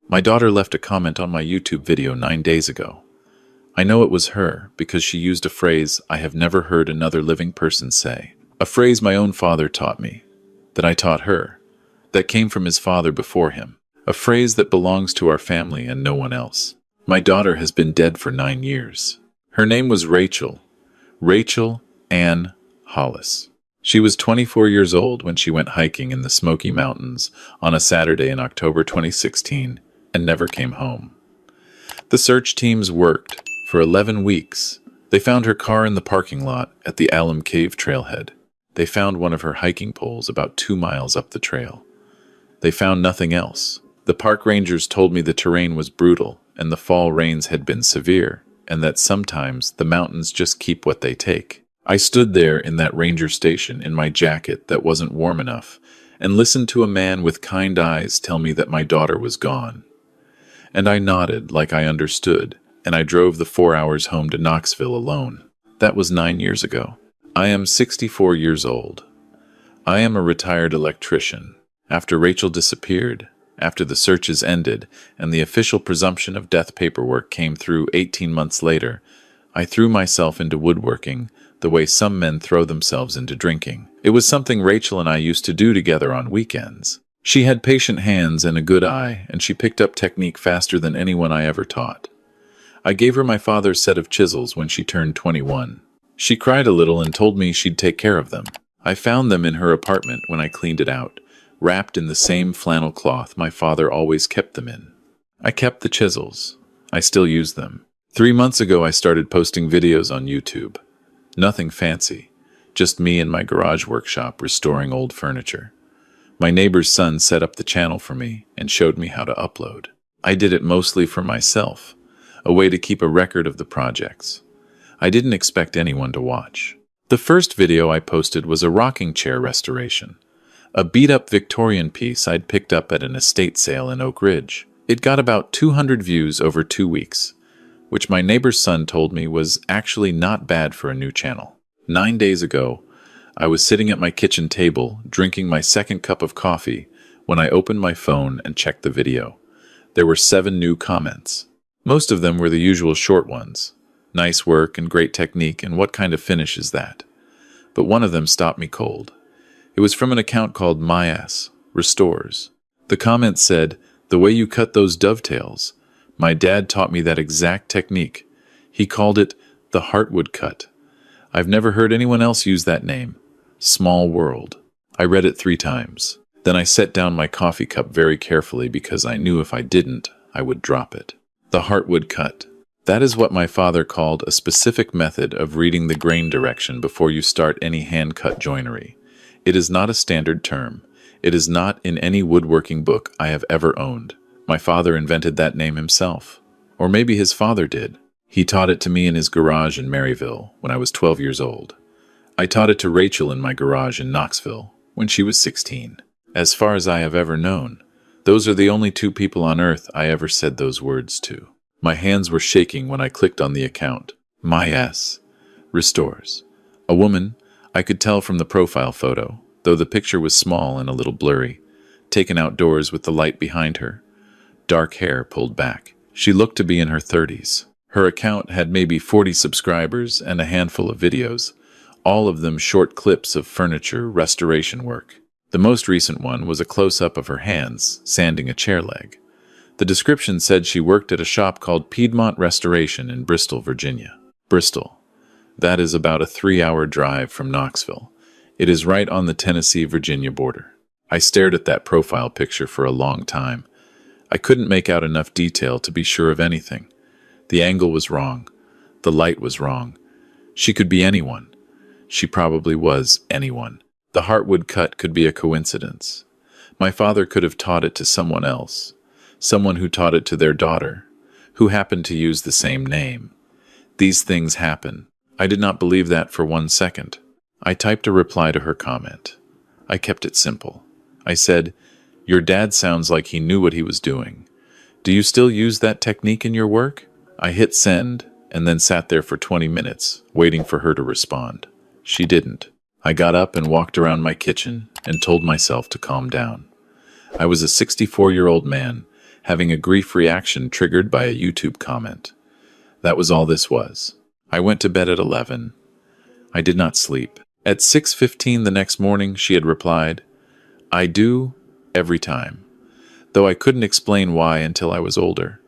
My daughter left a comment on my YouTube video 9 days ago. I know it was her because she used a phrase I have never heard another living person say. A phrase my own father taught me, that I taught her, that came from his father before him. A phrase that belongs to our family and no one else. My daughter has been dead for 9 years. Her name was Rachel Ann Hollis. She was 24 years old when she went hiking in the Smoky Mountains on a Saturday in October 2016 and never came home. The search teams worked for 11 weeks. They found her car in the parking lot at the Alum Cave trailhead. They found one of her hiking poles about 2 miles up the trail. They found nothing else. The park rangers told me the terrain was brutal and the fall rains had been severe, and that sometimes the mountains just keep what they take. I stood there in that ranger station in my jacket that wasn't warm enough and listened to a man with kind eyes tell me that my daughter was gone. And I nodded like I understood, and I drove the 4 hours home to Knoxville alone. That was 9 years ago. I am 64 years old. I am a retired electrician. After Rachel disappeared, after the searches ended, and the official presumption of death paperwork came through 18 months later, I threw myself into woodworking the way some men throw themselves into drinking. It was something Rachel and I used to do together on weekends. She had patient hands and a good eye, and she picked up technique faster than anyone I ever taught. I gave her my father's set of chisels when she turned 21. She cried a little and told me she'd take care of them. I found them in her apartment when I cleaned it out, wrapped in the same flannel cloth my father always kept them in. I kept the chisels. I still use them. 3 months ago I started posting videos on YouTube. Nothing fancy, just me in my garage workshop restoring old furniture. My neighbor's son set up the channel for me and showed me how to upload. I did it mostly for myself, a way to keep a record of the projects. I didn't expect anyone to watch. The first video I posted was a rocking chair restoration, a beat-up Victorian piece I'd picked up at an estate sale in Oak Ridge. It got about 200 views over 2 weeks, which my neighbor's son told me was actually not bad for a new channel. 9 days ago, I was sitting at my kitchen table, drinking my second cup of coffee, when I opened my phone and checked the video. There were 7 new comments. Most of them were the usual short ones. Nice work and great technique, and what kind of finish is that? But one of them stopped me cold. It was from an account called My Restores. The comment said, "The way you cut those dovetails. My dad taught me that exact technique. He called it the heartwood cut. I've never heard anyone else use that name. Small world." I read it 3 times. Then I set down my coffee cup very carefully because I knew if I didn't, I would drop it. The heartwood cut. That is what my father called a specific method of reading the grain direction before you start any hand-cut joinery. It is not a standard term. It is not in any woodworking book I have ever owned. My father invented that name himself. Or maybe his father did. He taught it to me in his garage in Maryville when I was 12 years old. I taught it to Rachel in my garage in Knoxville when she was 16. As far as I have ever known, those are the only 2 people on earth I ever said those words to. My hands were shaking when I clicked on the account. My Restores. A woman, I could tell from the profile photo, though the picture was small and a little blurry, taken outdoors with the light behind her. Dark hair pulled back. She looked to be in her 30s. Her account had maybe 40 subscribers and a handful of videos, all of them short clips of furniture restoration work. The most recent one was a close-up of her hands, sanding a chair leg. The description said she worked at a shop called Piedmont Restoration in Bristol, Virginia. Bristol. That is about a 3-hour drive from Knoxville. It is right on the Tennessee-Virginia border. I stared at that profile picture for a long time. I couldn't make out enough detail to be sure of anything. The angle was wrong. The light was wrong. She could be anyone. She probably was anyone. The heartwood cut could be a coincidence. My father could have taught it to someone else. Someone who taught it to their daughter, who happened to use the same name. These things happen. I did not believe that for 1 second. I typed a reply to her comment. I kept it simple. I said, "Your dad sounds like he knew what he was doing. Do you still use that technique in your work?" I hit send and then sat there for 20 minutes, waiting for her to respond. She didn't. I got up and walked around my kitchen and told myself to calm down. I was a 64-year-old man, having a grief reaction triggered by a YouTube comment. That was all this was. I went to bed at 11. I did not sleep. At 6:15 the next morning, she had replied, "I do, every time." Though I couldn't explain why until I was older.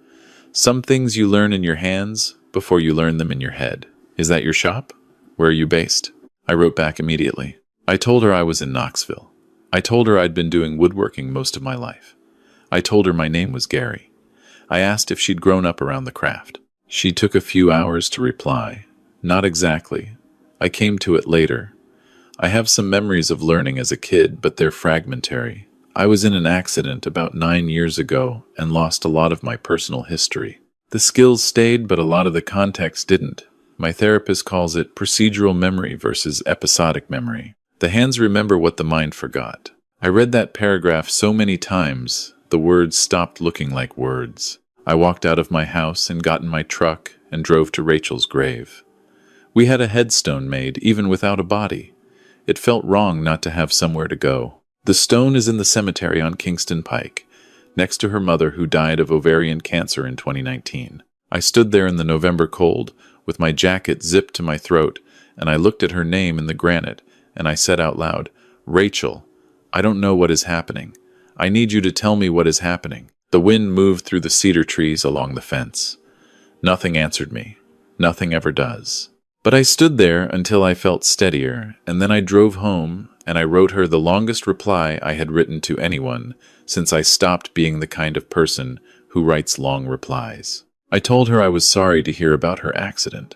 Some things you learn in your hands before you learn them in your head. Is that your shop? Where are you based? I wrote back immediately. I told her I was in Knoxville. I told her I'd been doing woodworking most of my life. I told her my name was Gary. I asked if she'd grown up around the craft. She took a few hours to reply. Not exactly. I came to it later. I have some memories of learning as a kid, but they're fragmentary. I was in an accident about 9 years ago and lost a lot of my personal history. The skills stayed, but a lot of the context didn't. My therapist calls it procedural memory versus episodic memory. The hands remember what the mind forgot. I read that paragraph so many times, the words stopped looking like words. I walked out of my house and got in my truck and drove to Rachel's grave. We had a headstone made, even without a body. It felt wrong not to have somewhere to go. The stone is in the cemetery on Kingston Pike, next to her mother who died of ovarian cancer in 2019. I stood there in the November cold, with my jacket zipped to my throat, and I looked at her name in the granite, and I said out loud, "Rachel, I don't know what is happening. I need you to tell me what is happening." The wind moved through the cedar trees along the fence. Nothing answered me. Nothing ever does. But I stood there until I felt steadier, and then I drove home, and I wrote her the longest reply I had written to anyone since I stopped being the kind of person who writes long replies. I told her I was sorry to hear about her accident.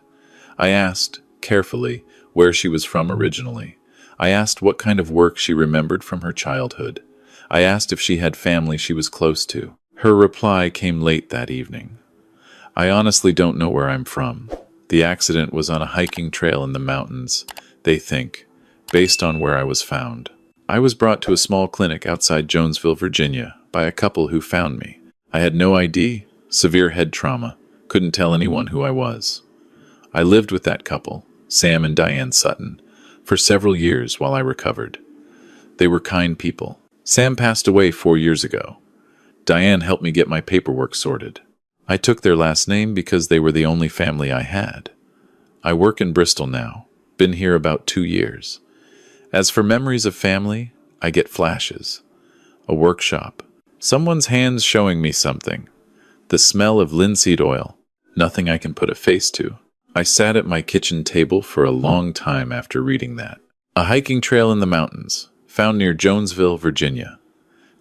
I asked, carefully, where she was from originally. I asked what kind of work she remembered from her childhood. I asked if she had family she was close to. Her reply came late that evening. "I honestly don't know where I'm from. The accident was on a hiking trail in the mountains, they think, based on where I was found. I was brought to a small clinic outside Jonesville, Virginia, by a couple who found me. I had no ID, severe head trauma, couldn't tell anyone who I was. I lived with that couple, Sam and Diane Sutton, for several years while I recovered. They were kind people. Sam passed away 4 years ago. Diane helped me get my paperwork sorted. I took their last name because they were the only family I had. I work in Bristol now, been here about 2 years. As for memories of family, I get flashes. A workshop. Someone's hands showing me something. The smell of linseed oil. Nothing I can put a face to. I sat at my kitchen table for a long time after reading that. A hiking trail in the mountains, found near Jonesville, Virginia.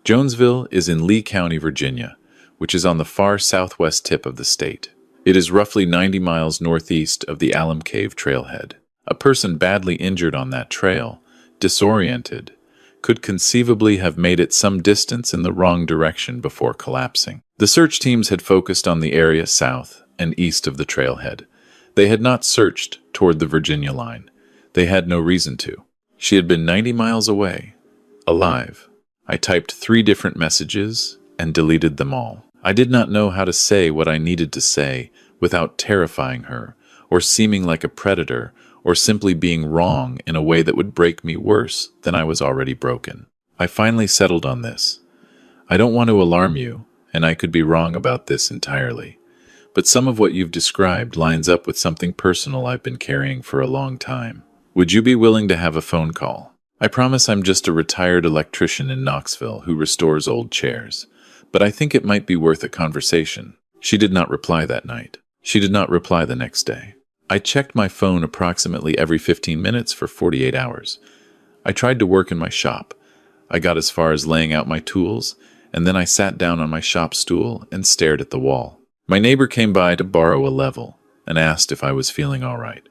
Jonesville is in Lee County, Virginia, which is on the far southwest tip of the state. It is roughly 90 miles northeast of the Alum Cave trailhead. A person badly injured on that trail, disoriented, could conceivably have made it some distance in the wrong direction before collapsing. The search teams had focused on the area south and east of the trailhead. They had not searched toward the Virginia line. They had no reason to. She had been 90 miles away, alive. I typed 3 different messages and deleted them all. I did not know how to say what I needed to say without terrifying her, or seeming like a predator, or simply being wrong in a way that would break me worse than I was already broken. I finally settled on this. I don't want to alarm you, and I could be wrong about this entirely, but some of what you've described lines up with something personal I've been carrying for a long time. Would you be willing to have a phone call? I promise I'm just a retired electrician in Knoxville who restores old chairs, but I think it might be worth a conversation. She did not reply that night. She did not reply the next day. I checked my phone approximately every 15 minutes for 48 hours. I tried to work in my shop. I got as far as laying out my tools, and then I sat down on my shop stool and stared at the wall. My neighbor came by to borrow a level and asked if I was feeling all right.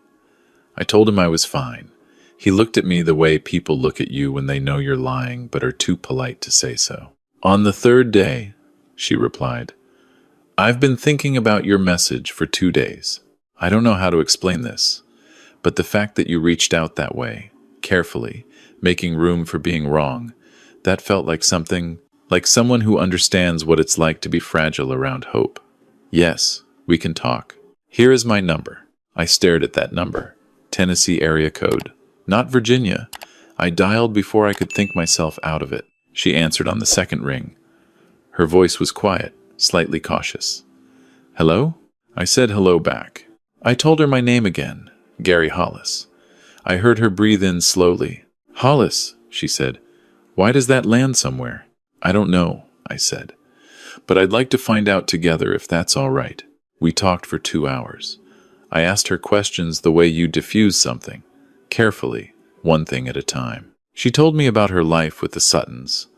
I told him I was fine. He looked at me the way people look at you when they know you're lying but are too polite to say so. "On the 3rd day," she replied, "I've been thinking about your message for 2 days. I don't know how to explain this, but the fact that you reached out that way, carefully, making room for being wrong, that felt like something, like someone who understands what it's like to be fragile around hope. Yes, we can talk. Here is my number." I stared at that number. Tennessee area code. Not Virginia. I dialed before I could think myself out of it. She answered on the second ring. Her voice was quiet, slightly cautious. "Hello?" I said hello back. I told her my name again, Gary Hollis. I heard her breathe in slowly. "Hollis," she said. "Why does that land somewhere?" "I don't know," I said. "But I'd like to find out together if that's all right." We talked for 2 hours. I asked her questions the way you diffuse something, carefully, one thing at a time. She told me about her life with the Suttons,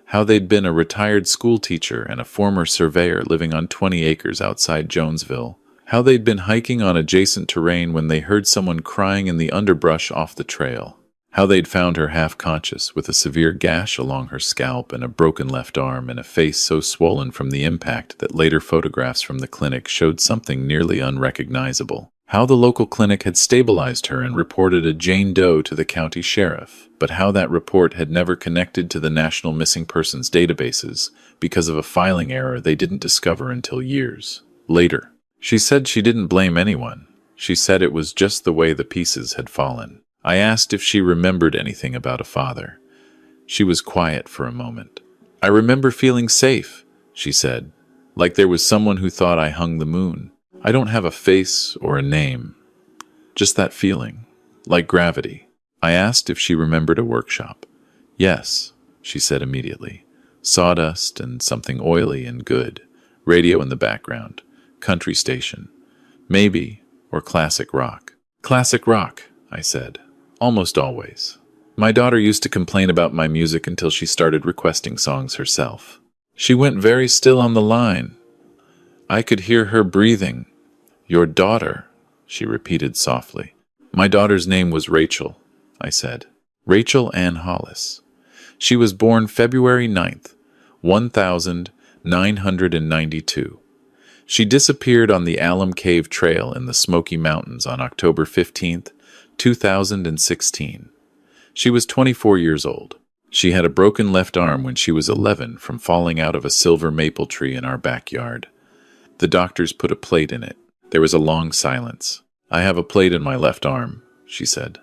how they'd been a retired school teacher and a former surveyor living on 20 acres outside Jonesville, how they'd been hiking on adjacent terrain when they heard someone crying in the underbrush off the trail, how they'd found her half-conscious with a severe gash along her scalp and a broken left arm and a face so swollen from the impact that later photographs from the clinic showed something nearly unrecognizable. How the local clinic had stabilized her and reported a Jane Doe to the county sheriff, but how that report had never connected to the National Missing Persons databases because of a filing error they didn't discover until years later. She said she didn't blame anyone. She said it was just the way the pieces had fallen. I asked if she remembered anything about a father. She was quiet for a moment. "I remember feeling safe," she said, "like there was someone who thought I hung the moon. I don't have a face or a name. Just that feeling, like gravity." I asked if she remembered a workshop. "Yes," she said immediately. "Sawdust and something oily and good. Radio in the background. Country station. Maybe, or classic rock." "Classic rock," I said. "Almost always. My daughter used to complain about my music until she started requesting songs herself." She went very still on the line. I could hear her breathing. "Your daughter," she repeated softly. "My daughter's name was Rachel," I said. "Rachel Ann Hollis. She was born February 9th, 1992. She disappeared on the Alum Cave Trail in the Smoky Mountains on October 15th, 2016. She was 24 years old. She had a broken left arm when she was 11 from falling out of a silver maple tree in our backyard. The doctors put a plate in it. There was a long silence. "I have a plate in my left arm," she said.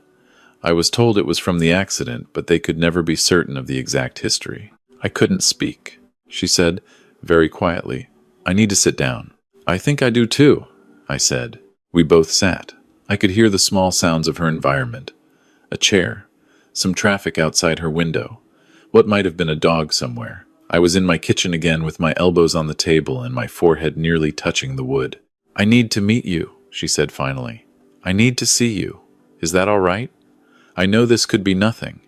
"I was told it was from the accident, but they could never be certain of the exact history." I couldn't speak. She said, very quietly, "I need to sit down." "I think I do too," I said. We both sat. I could hear the small sounds of her environment. A chair, some traffic outside her window, what might have been a dog somewhere. I was in my kitchen again with my elbows on the table and my forehead nearly touching the wood. "I need to meet you," she said finally. "I need to see you. Is that all right? I know this could be nothing.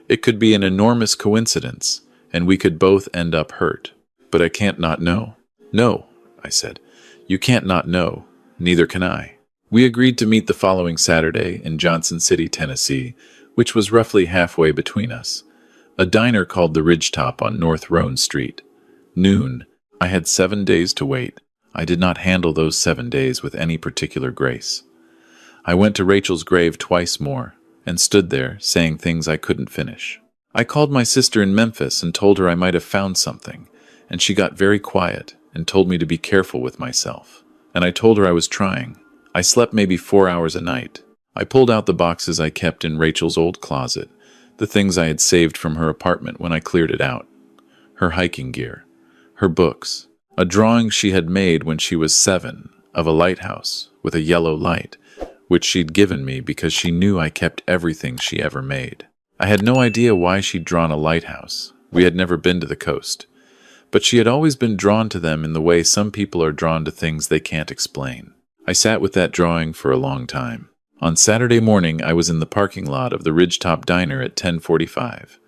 It could be an enormous coincidence, and we could both end up hurt. But I can't not know." "No," I said. "You can't not know. Neither can I." We agreed to meet the following Saturday in Johnson City, Tennessee, which was roughly halfway between us. A diner called the Ridgetop on North Roan Street. Noon. I had 7 days to wait. I did not handle those 7 days with any particular grace. I went to Rachel's grave twice more, and stood there, saying things I couldn't finish. I called my sister in Memphis and told her I might have found something, and she got very quiet and told me to be careful with myself. And I told her I was trying. I slept maybe 4 hours a night. I pulled out the boxes I kept in Rachel's old closet, the things I had saved from her apartment when I cleared it out. Her hiking gear, her books, a drawing she had made when she was 7 of a lighthouse with a yellow light, which she'd given me because she knew I kept everything she ever made. I had no idea why she'd drawn a lighthouse. We had never been to the coast. But she had always been drawn to them in the way some people are drawn to things they can't explain. I sat with that drawing for a long time. On Saturday morning, I was in the parking lot of the Ridgetop Diner at 10:45.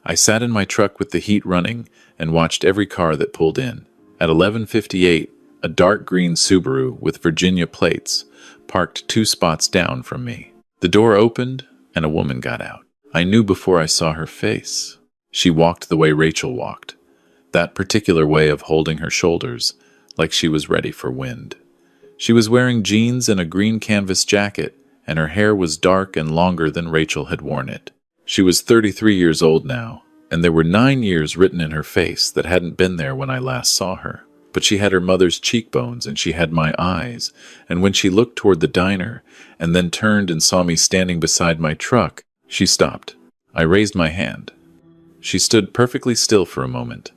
I sat in my truck with the heat running and watched every car that pulled in. At 11:58, a dark green Subaru with Virginia plates parked 2 spots down from me. The door opened and a woman got out. I knew before I saw her face. She walked the way Rachel walked, that particular way of holding her shoulders like she was ready for wind. She was wearing jeans and a green canvas jacket, and her hair was dark and longer than Rachel had worn it. She was 33 years old now, and there were 9 years written in her face that hadn't been there when I last saw her. But she had her mother's cheekbones, and she had my eyes, and when she looked toward the diner, and then turned and saw me standing beside my truck, she stopped. I raised my hand. She stood perfectly still for a moment.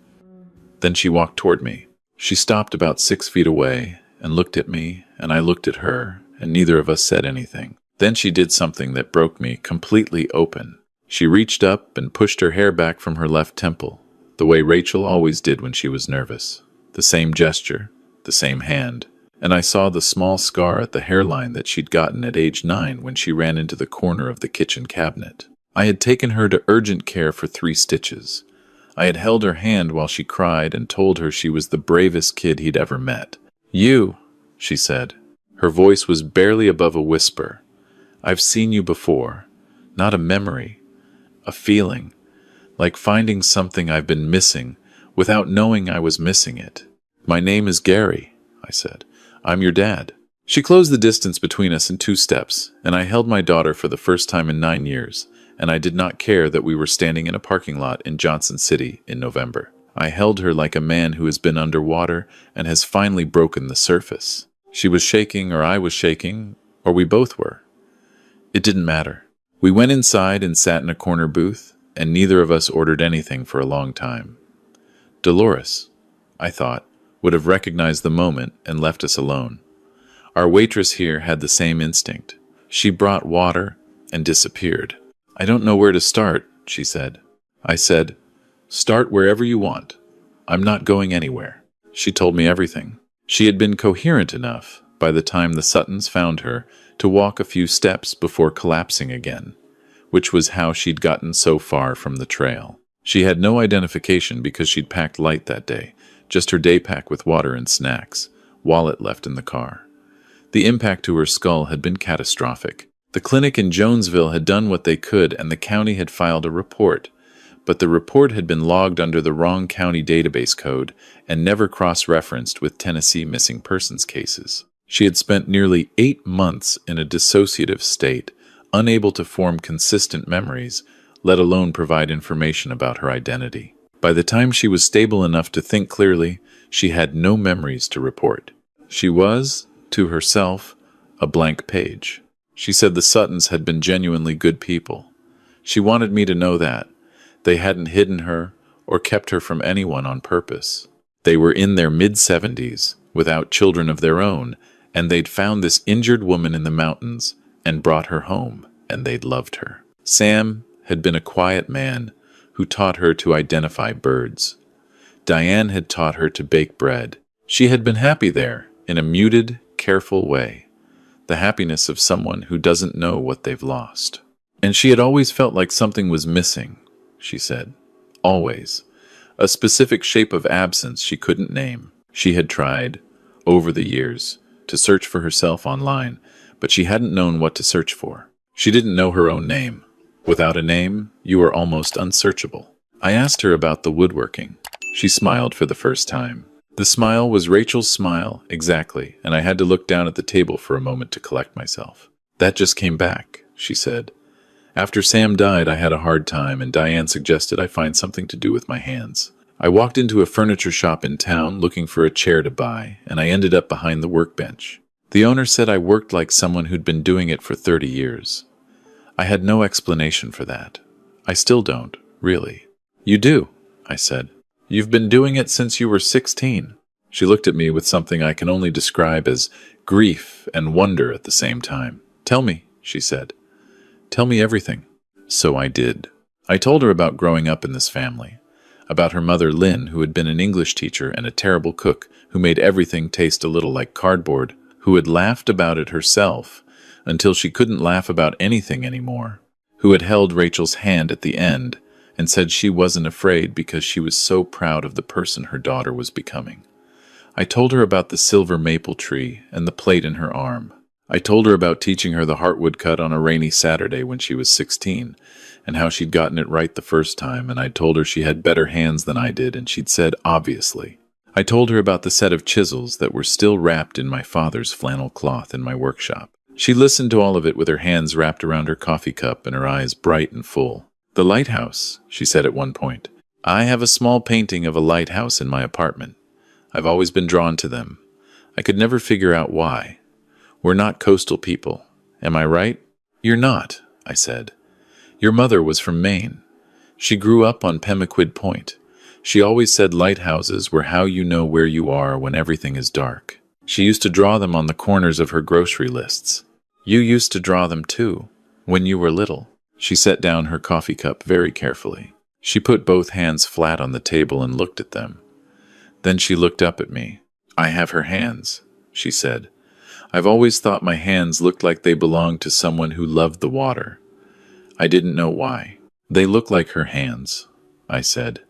Then she walked toward me. She stopped about 6 feet away and looked at me, and I looked at her, and neither of us said anything. Then she did something that broke me completely open. She reached up and pushed her hair back from her left temple, the way Rachel always did when she was nervous. The same gesture, the same hand, and I saw the small scar at the hairline that she'd gotten at age 9 when she ran into the corner of the kitchen cabinet. I had taken her to urgent care for 3 stitches. I had held her hand while she cried and told her she was the bravest kid he'd ever met. "You," she said. Her voice was barely above a whisper. "I've seen you before. Not a memory. A feeling. Like finding something I've been missing without knowing I was missing it. My name is Gary," I said. "I'm your dad." She closed the distance between us in 2 steps, and I held my daughter for the first time in 9 years, and I did not care that we were standing in a parking lot in Johnson City in November. I held her like a man who has been underwater and has finally broken the surface. She was shaking, or I was shaking, or we both were. It didn't matter. We went inside and sat in a corner booth, and neither of us ordered anything for a long time. Dolores, I thought, would have recognized the moment and left us alone. Our waitress here had the same instinct. She brought water and disappeared. "I don't know where to start," she said. I said, "Start wherever you want. I'm not going anywhere." She told me everything. She had been coherent enough, by the time the Suttons found her, to walk a few steps before collapsing again, which was how she'd gotten so far from the trail. She had no identification because she'd packed light that day, just her day pack with water and snacks, wallet left in the car. The impact to her skull had been catastrophic. The clinic in Jonesville had done what they could, and the county had filed a report, but the report had been logged under the wrong county database code and never cross-referenced with Tennessee missing persons cases. She had spent nearly 8 months in a dissociative state, unable to form consistent memories, let alone provide information about her identity. By the time she was stable enough to think clearly, she had no memories to report. She was, to herself, a blank page. She said the Suttons had been genuinely good people. She wanted me to know that. They hadn't hidden her or kept her from anyone on purpose. They were in their mid-70s, without children of their own, and they'd found this injured woman in the mountains and brought her home, and they'd loved her. Sam had been a quiet man who taught her to identify birds. Diane had taught her to bake bread. She had been happy there, in a muted, careful way. The happiness of someone who doesn't know what they've lost. And she had always felt like something was missing, she said. Always. A specific shape of absence she couldn't name. She had tried, over the years, to search for herself online, but she hadn't known what to search for. She didn't know her own name. Without a name, you are almost unsearchable. I asked her about the woodworking. She smiled for the first time. The smile was Rachel's smile, exactly, and I had to look down at the table for a moment to collect myself. "That just came back," she said. "After Sam died, I had a hard time, and Diane suggested I find something to do with my hands. I walked into a furniture shop in town looking for a chair to buy, and I ended up behind the workbench. The owner said I worked like someone who'd been doing it for 30 years. I had no explanation for that. I still don't, really." "You do," I said. "You've been doing it since you were 16. She looked at me with something I can only describe as grief and wonder at the same time. "Tell me," she said. "Tell me everything." So I did. I told her about growing up in this family, about her mother Lynn, who had been an English teacher and a terrible cook, who made everything taste a little like cardboard, who had laughed about it herself until she couldn't laugh about anything anymore, who had held Rachel's hand at the end and said she wasn't afraid because she was so proud of the person her daughter was becoming. I told her about the silver maple tree and the plate in her arm. I told her about teaching her the heartwood cut on a rainy Saturday when she was 16, and how she'd gotten it right the first time, and I told her she had better hands than I did, and she'd said, obviously. I told her about the set of chisels that were still wrapped in my father's flannel cloth in my workshop. She listened to all of it with her hands wrapped around her coffee cup and her eyes bright and full. "The lighthouse," she said at one point. "I have a small painting of a lighthouse in my apartment. I've always been drawn to them. I could never figure out why. We're not coastal people. Am I right?" "You're not," I said. "Your mother was from Maine. She grew up on Pemaquid Point. She always said lighthouses were how you know where you are when everything is dark. She used to draw them on the corners of her grocery lists. You used to draw them too, when you were little. She set down her coffee cup very carefully. She put both hands flat on the table and looked at them. Then she looked up at me. I have her hands, she said. I've always thought my hands looked like they belonged to someone who loved the water. I didn't know why. They look like her hands, I said.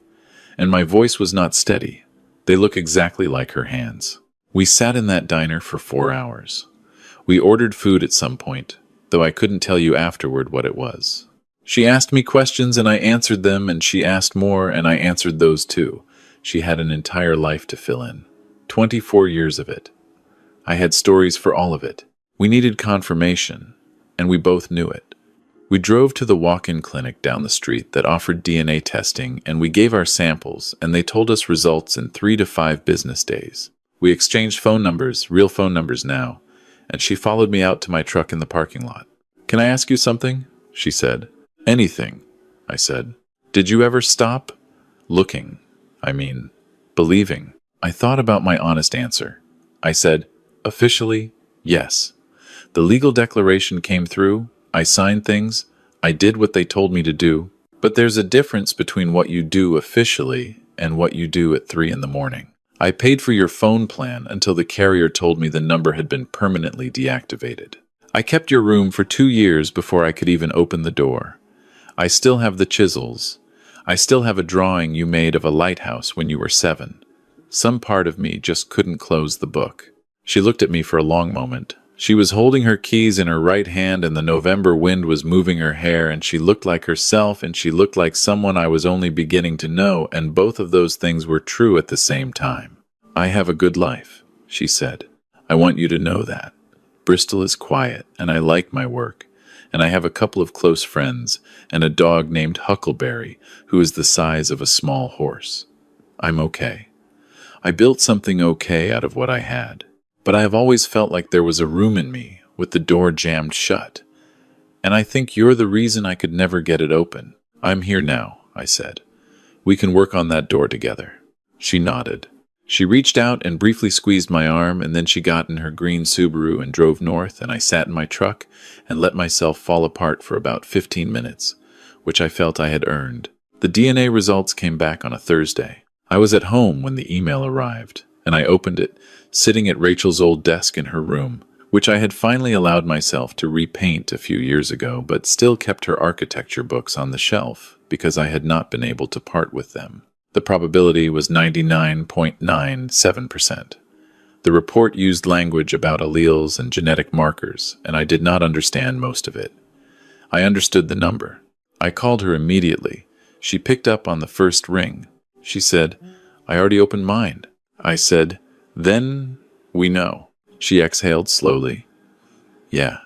And my voice was not steady. They look exactly like her hands. We sat in that diner for 4 hours. We ordered food at some point, though I couldn't tell you afterward what it was. She asked me questions and I answered them, and she asked more and I answered those too. She had an entire life to fill in. 24 years of it. I had stories for all of it. We needed confirmation, and we both knew it. We drove to the walk-in clinic down the street that offered DNA testing, and we gave our samples, and they told us results in 3 to 5 business days. We exchanged phone numbers, real phone numbers now, and she followed me out to my truck in the parking lot. Can I ask you something? She said. Anything, I said. Did you ever stop looking? Believing. I thought about my honest answer. I said, officially, yes. The legal declaration came through. I signed things. I did what they told me to do. But there's a difference between what you do officially and what you do at 3 in the morning. I paid for your phone plan until the carrier told me the number had been permanently deactivated. I kept your room for 2 years before I could even open the door. I still have the chisels. I still have a drawing you made of a lighthouse when you were 7. Some part of me just couldn't close the book. She looked at me for a long moment. She was holding her keys in her right hand, and the November wind was moving her hair, and she looked like herself, and she looked like someone I was only beginning to know, and both of those things were true at the same time. I have a good life, she said. I want you to know that. Bristol is quiet, and I like my work, and I have a couple of close friends, and a dog named Huckleberry, who is the size of a small horse. I'm okay. I built something okay out of what I had. But I have always felt like there was a room in me with the door jammed shut. And I think you're the reason I could never get it open. I'm here now, I said. We can work on that door together. She nodded. She reached out and briefly squeezed my arm, and then she got in her green Subaru and drove north, and I sat in my truck and let myself fall apart for about 15 minutes, which I felt I had earned. The DNA results came back on a Thursday. I was at home when the email arrived, and I opened it, sitting at Rachel's old desk in her room, which I had finally allowed myself to repaint a few years ago, but still kept her architecture books on the shelf because I had not been able to part with them. The probability was 99.97%. The report used language about alleles and genetic markers, and I did not understand most of it. I understood the number. I called her immediately. She picked up on the first ring. She said, I already opened mine. I said, Then we know. She exhaled slowly. Yeah,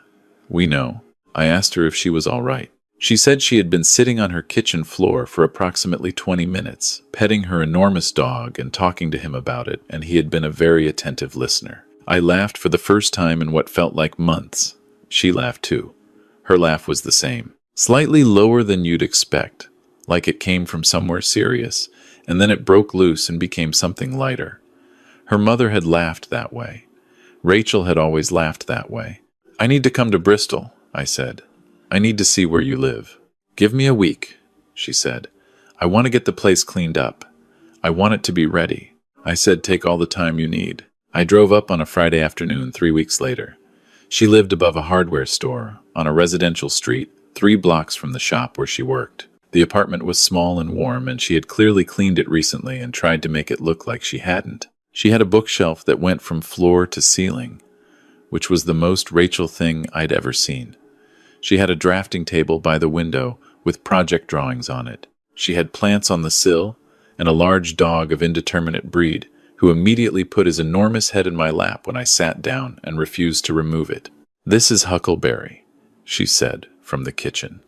we know. I asked her if she was all right. She said she had been sitting on her kitchen floor for approximately 20 minutes, petting her enormous dog and talking to him about it, and he had been a very attentive listener. I laughed for the first time in what felt like months. She laughed too. Her laugh was the same. Slightly lower than you'd expect, like it came from somewhere serious, and then it broke loose and became something lighter. Her mother had laughed that way. Rachel had always laughed that way. I need to come to Bristol, I said. I need to see where you live. Give me a week, she said. I want to get the place cleaned up. I want it to be ready. I said, take all the time you need. I drove up on a Friday afternoon 3 weeks later. She lived above a hardware store on a residential street 3 blocks from the shop where she worked. The apartment was small and warm, and she had clearly cleaned it recently and tried to make it look like she hadn't. She had a bookshelf that went from floor to ceiling, which was the most Rachel thing I'd ever seen. She had a drafting table by the window with project drawings on it. She had plants on the sill and a large dog of indeterminate breed who immediately put his enormous head in my lap when I sat down and refused to remove it. This is Huckleberry, she said from the kitchen.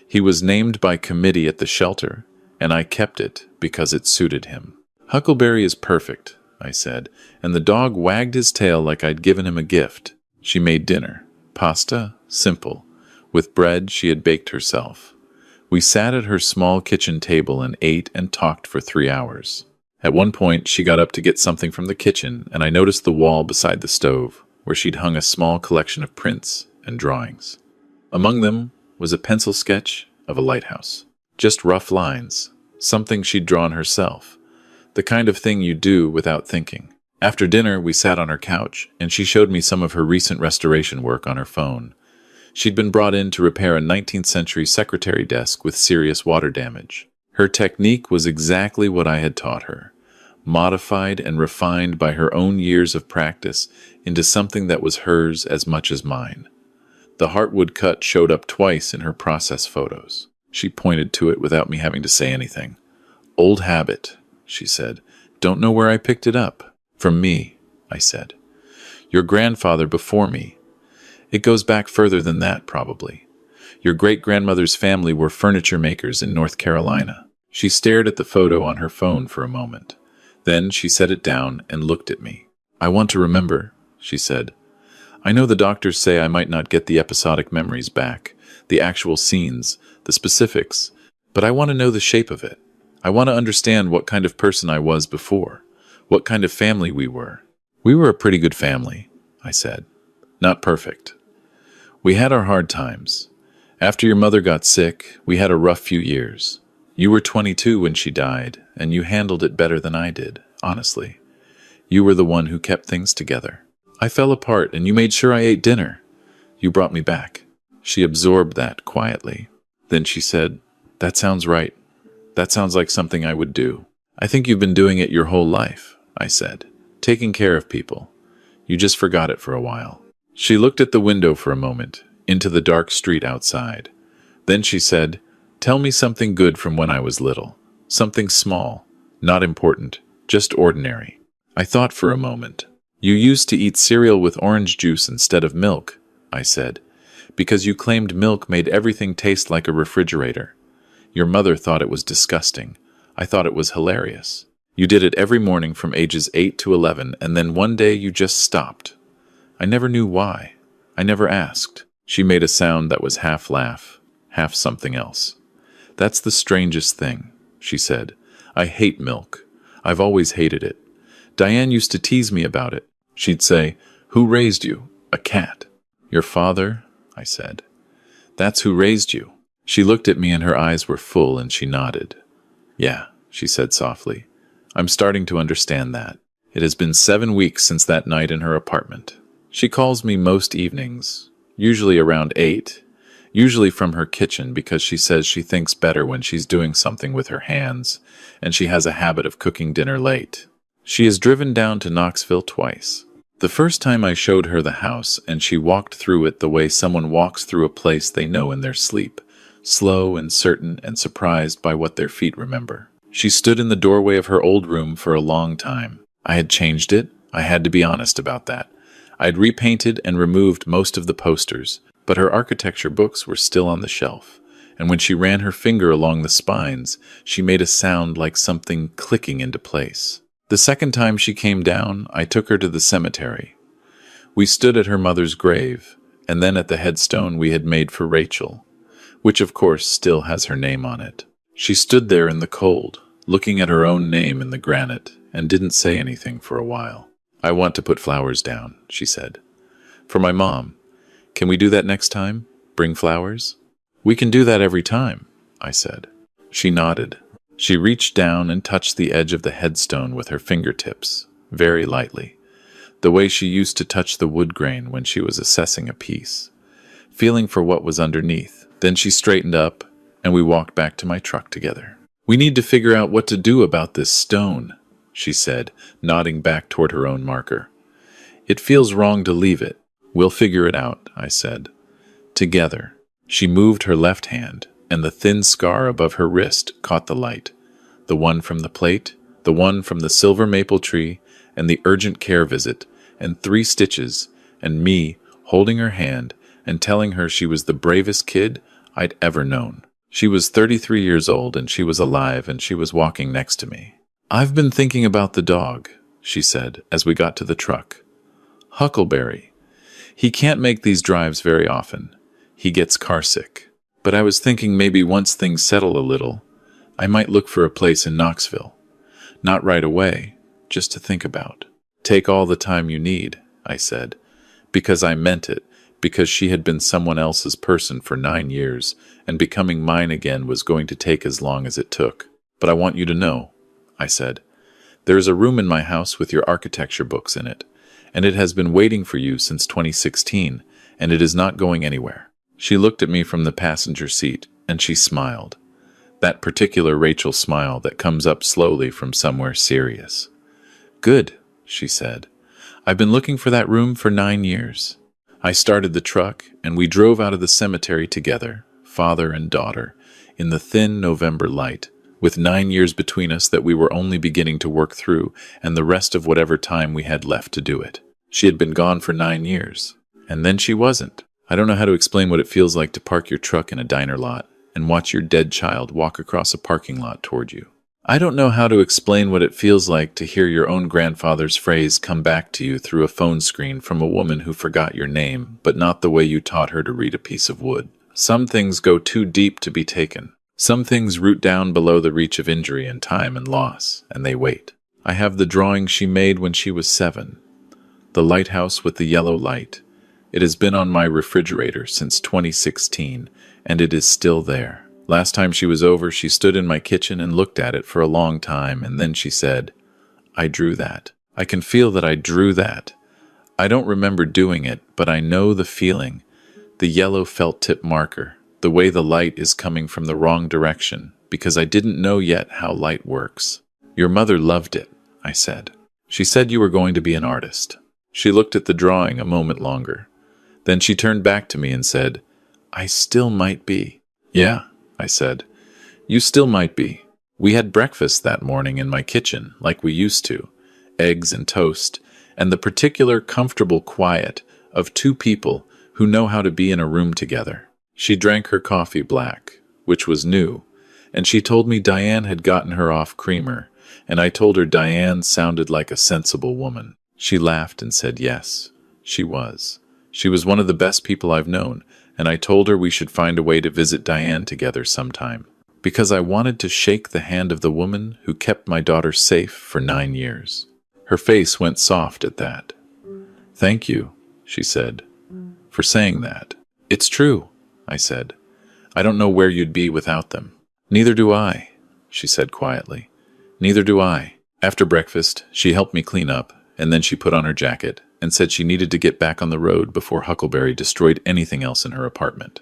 He was named by committee at the shelter, and I kept it because it suited him. Huckleberry is perfect, I said, and the dog wagged his tail like I'd given him a gift. She made dinner. Pasta, simple, with bread she had baked herself. We sat at her small kitchen table and ate and talked for 3 hours. At one point, she got up to get something from the kitchen, and I noticed the wall beside the stove, where she'd hung a small collection of prints and drawings. Among them was a pencil sketch of a lighthouse. Just rough lines, something she'd drawn herself, the kind of thing you do without thinking. After dinner, we sat on her couch, and she showed me some of her recent restoration work on her phone. She'd been brought in to repair a 19th century secretary desk with serious water damage. Her technique was exactly what I had taught her, modified and refined by her own years of practice into something that was hers as much as mine. The heartwood cut showed up twice in her process photos. She pointed to it without me having to say anything. "Old habit," she said. "Don't know where I picked it up." "From me," I said. "Your grandfather before me. It goes back further than that, probably. Your great-grandmother's family were furniture makers in North Carolina." She stared at the photo on her phone for a moment. Then she set it down and looked at me. "I want to remember," she said. "I know the doctors say I might not get the episodic memories back, the actual scenes, the specifics, but I want to know the shape of it. I want to understand what kind of person I was before, what kind of family we were." "We were a pretty good family," I said. "Not perfect. We had our hard times. After your mother got sick, we had a rough few years. You were 22 when she died, and you handled it better than I did, honestly. You were the one who kept things together. I fell apart, and you made sure I ate dinner. You brought me back." She absorbed that quietly. Then she said, "That sounds right. That sounds like something I would do." "I think you've been doing it your whole life," I said. "Taking care of people. You just forgot it for a while." She looked at the window for a moment, into the dark street outside. Then she said, "Tell me something good from when I was little. Something small, not important, just ordinary." I thought for a moment. "You used to eat cereal with orange juice instead of milk," I said, "because you claimed milk made everything taste like a refrigerator. Your mother thought it was disgusting. I thought it was hilarious. You did it every morning from ages 8 to 11, and then one day you just stopped. I never knew why. I never asked." She made a sound that was half laugh, half something else. "That's the strangest thing," she said. "I hate milk. I've always hated it. Diane used to tease me about it. She'd say, 'Who raised you?' 'A cat.' 'Your father,' I said. 'That's who raised you.'" She looked at me and her eyes were full and she nodded. "Yeah," she said softly. "I'm starting to understand that. It has been 7 weeks since that night in her apartment. She calls me most evenings, usually around 8, usually from her kitchen because she says she thinks better when she's doing something with her hands, and she has a habit of cooking dinner late. She has driven down to Knoxville twice. The first time I showed her the house, and she walked through it the way someone walks through a place they know in their sleep, slow and certain and surprised by what their feet remember. She stood in the doorway of her old room for a long time. I had changed it. I had to be honest about that. I had repainted and removed most of the posters, but her architecture books were still on the shelf, and when she ran her finger along the spines, she made a sound like something clicking into place. The second time she came down, I took her to the cemetery. We stood at her mother's grave, and then at the headstone we had made for Rachel, which of course still has her name on it. She stood there in the cold, looking at her own name in the granite, and didn't say anything for a while. "I want to put flowers down," she said. "For my mom. Can we do that next time? Bring flowers?" "We can do that every time," I said. She nodded. She reached down and touched the edge of the headstone with her fingertips, very lightly, the way she used to touch the wood grain when she was assessing a piece, feeling for what was underneath. Then she straightened up, and we walked back to my truck together. "We need to figure out what to do about this stone," she said, nodding back toward her own marker. "It feels wrong to leave it. We'll figure it out," I said. "Together." She moved her left hand, and the thin scar above her wrist caught the light. The one from the plate, the one from the silver maple tree, and the urgent care visit, and 3 stitches, and me holding her hand and telling her she was the bravest kid I'd ever known. She was 33 years old, and she was alive, and she was walking next to me. "I've been thinking about the dog," she said as we got to the truck. "Huckleberry. He can't make these drives very often. He gets carsick. But But I was thinking maybe once things settle a little, I might look for a place in Knoxville. Not right away, just to think about. Take all the time you need, I said, because I meant it, because she had been someone else's person for 9 years, and becoming mine again was going to take as long as it took. But I want you to know, I said, there is a room in my house with your architecture books in it, and it has been waiting for you since 2016, and it is not going anywhere. She looked at me from the passenger seat, and she smiled. That particular Rachel smile that comes up slowly from somewhere serious. Good, she said. I've been looking for that room for 9 years. I started the truck, and we drove out of the cemetery together, father and daughter, in the thin November light, with 9 years between us that we were only beginning to work through, and the rest of whatever time we had left to do it. She had been gone for 9 years, and then she wasn't. I don't know how to explain what it feels like to park your truck in a diner lot and watch your dead child walk across a parking lot toward you. I don't know how to explain what it feels like to hear your own grandfather's phrase come back to you through a phone screen from a woman who forgot your name, but not the way you taught her to read a piece of wood. Some things go too deep to be taken. Some things root down below the reach of injury and time and loss, and they wait. I have the drawing she made when she was 7. The lighthouse with the yellow light. It has been on my refrigerator since 2016, and it is still there. Last time she was over, she stood in my kitchen and looked at it for a long time, and then she said, I drew that. I can feel that I drew that. I don't remember doing it, but I know the feeling. The yellow felt tip marker, the way the light is coming from the wrong direction, because I didn't know yet how light works. Your mother loved it, I said. She said you were going to be an artist. She looked at the drawing a moment longer. Then she turned back to me and said, I still might be. Yeah, I said. You still might be. We had breakfast that morning in my kitchen, like we used to. Eggs and toast, and the particular comfortable quiet of 2 people who know how to be in a room together. She drank her coffee black, which was new, and she told me Diane had gotten her off creamer, and I told her Diane sounded like a sensible woman. She laughed and said yes, she was. She was one of the best people I've known, and I told her we should find a way to visit Diane together sometime, because I wanted to shake the hand of the woman who kept my daughter safe for 9 years. Her face went soft at that. Thank you, she said, for saying that. It's true, I said. I don't know where you'd be without them. Neither do I, she said quietly. Neither do I. After breakfast, she helped me clean up, and then she put on her jacket and said she needed to get back on the road before Huckleberry destroyed anything else in her apartment.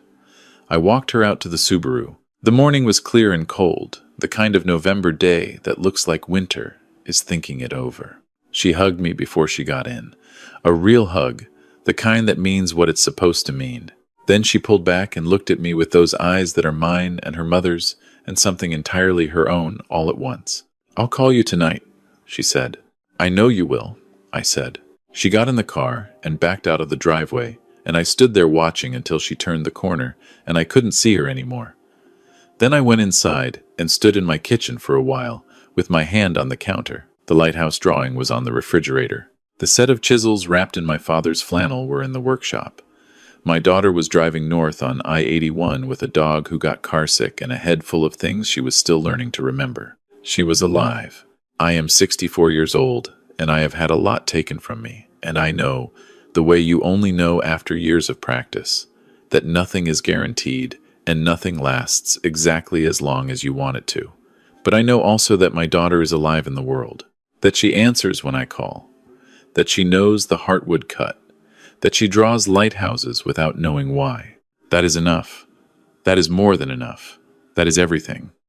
I walked her out to the Subaru. The morning was clear and cold, the kind of November day that looks like winter is thinking it over. She hugged me before she got in. A real hug, the kind that means what it's supposed to mean. Then she pulled back and looked at me with those eyes that are mine and her mother's and something entirely her own all at once. I'll call you tonight, she said. I know you will, I said. She got in the car and backed out of the driveway, and I stood there watching until she turned the corner, and I couldn't see her anymore. Then I went inside and stood in my kitchen for a while, with my hand on the counter. The lighthouse drawing was on the refrigerator. The set of chisels wrapped in my father's flannel were in the workshop. My daughter was driving north on I-81 with a dog who got carsick and a head full of things she was still learning to remember. She was alive. I am 64 years old, and I have had a lot taken from me. And I know, the way you only know after years of practice, that nothing is guaranteed and nothing lasts exactly as long as you want it to. But I know also that my daughter is alive in the world, that she answers when I call, that she knows the heartwood cut, that she draws lighthouses without knowing why. That is enough. That is more than enough. That is everything.